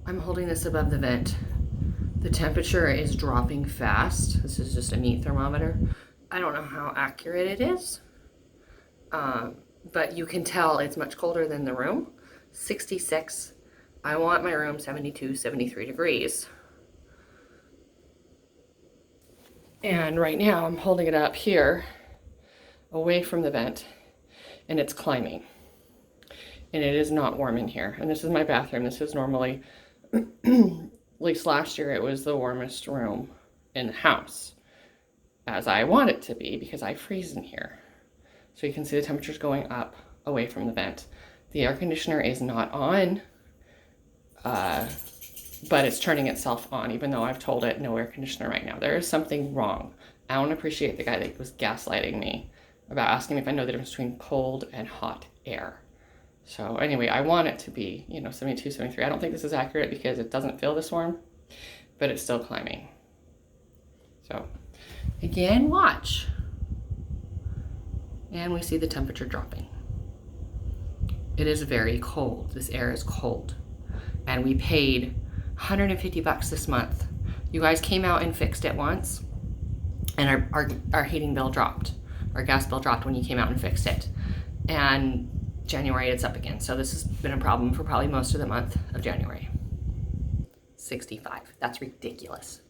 I'm holding this above the vent. The temperature is dropping fast. This is just a meat thermometer. I don't know how accurate it is, but you can tell it's much colder than the room. 66. I want my room 72, 73 degrees. And right now I'm holding it up here away from the vent and it's climbing. And it is not warm in here. And this is my bathroom. This is normally, at least last year, it was the warmest room in the house, as I want it to be because I freeze in here. So you can see the temperature's going up away from the vent. The air conditioner is not on, but it's turning itself on, even though I've told it no air conditioner right now. There is something wrong. I don't appreciate the guy that was gaslighting me about asking me if I know the difference between cold and hot air. So anyway, I want it to be, 72, 73. I don't think this is accurate because it doesn't feel this warm, but it's still climbing. So again, watch. And we see the temperature dropping. It is very cold. This air is cold. And we paid $150 this month. You guys came out and fixed it once, and our heating bill dropped. Our gas bill dropped when you came out and fixed it. And January, it's up again. So this has been a problem for probably most of the month of January. 65. That's ridiculous.